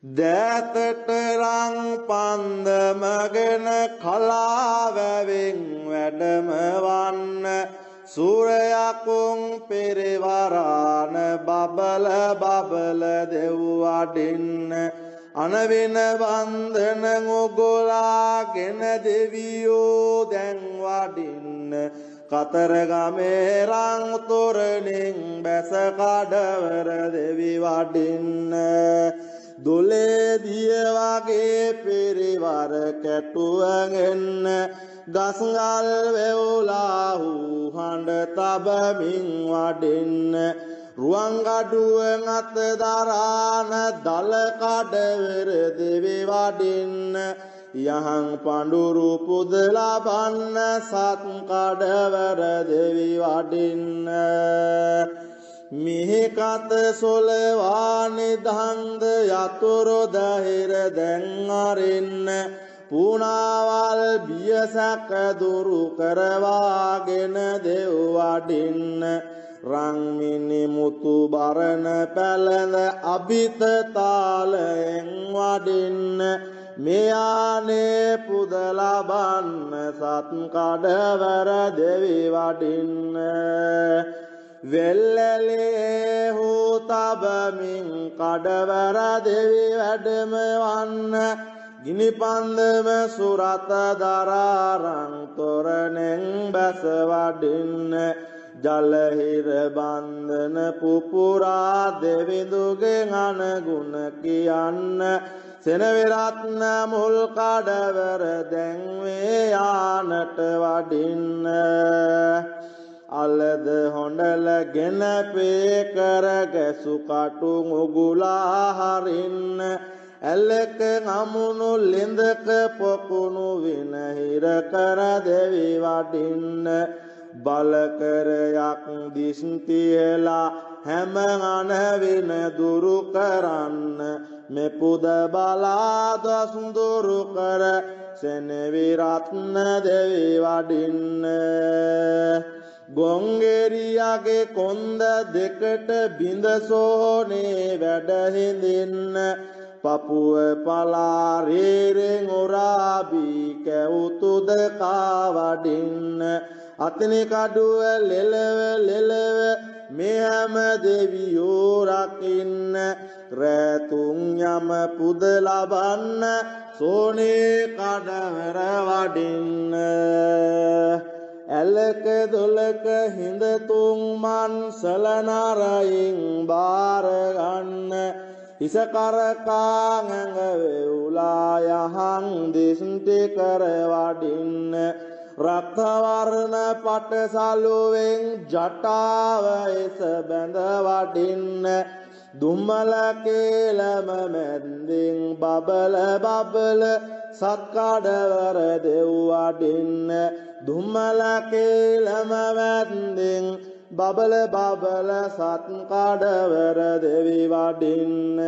දෑතට රං පන්දමගෙන කලාවැවෙන් වැඩම වන්න සූරයකුන් පෙරවරාන බබල බබල දෙව්වඩින්න අනවින වන්දන ඔගොලාගෙන දෙවියෝ දැන් වඩින්න කතරගමේ රං තොරණින් බැස කඩවර දෙවි වඩින්න දොලේ දිය වගේ පෙරවර කැටුවගෙන ගස්ගල් වෙවුලාහු හඬ තබමින් වඩින්න රුවන්ගඩුව අත දරාන දල කඩවර දෙවි වඩින්න යහන් පඬුරු පුද ලබන්න සත් කඩවර දෙවි වඩින්න මිහිකත සොලවා නිදහන්ද යතුරු දහිර දැන් අරින්න පුණාවල් බියසක දුරු කරවාගෙන දෙව් වඩින්න රංමිනි මුතු බරණ පැලඳ අභිත තාලයෙන් වඩින්න මෙයානේ පුද ලබන්න සත් කඩවර දෙවි වඩින්න වෙල්ලලේ හෝ තබමින් කඩවර දෙවි වැඩම වන්න ගිනි පන්දම සුරත දරාරං තොරණෙන් බැස වඩින්න ජලහිර බන්ධන පුපුරා දෙවිඳුගෙන් අනගුණ කියන්න සෙනවිරත්න මුල් කඩවර දැන් වේ යානට වඩින්න අලද හොඬල ගෙන පේකර ගැසු කටුන් උගුලා හරින්න ඇලක ගමුණු ලිඳක පොකුණු විනහිර කර දෙවි වඩින්න බලකරයක් දිස්තියලා හැම අනවින දුරු කරන්න මෙපුද බලා දස් දුරු කර සෙනවිරත්න දෙවි වඩින්න ගොංගෙරියගේ කොන්ද දෙකට බිඳ සෝනේ වැඩ හිඳින්න පපුව පලාරේරෙන් ඔරාබී කැවුතුද කාවඩින්න අතනි කඩුව ලෙලව ලෙලව මෙහම දෙවියෝ රකින්න රැතුන් යම පුද ලබන්න සෝනේ කඩවර වඩින්න ඇලක දොලක හිඳතුන් මන්සල නරයින් බාරගන්න හිසකරකා ඇඟ වෙවුලා යහන් දිස්ටි කර වඩින්න රක්තවර්ණ පටසලුවෙන් ජටාව එස බැඳ වඩින්න දුම්මල කේලම මැන්දින් බබල බබල සත්කඩවර දෙව් වඩින්න දුම්මල කේලම මැන්දින් බබල බබල සත් කඩවර දෙවි වඩින්න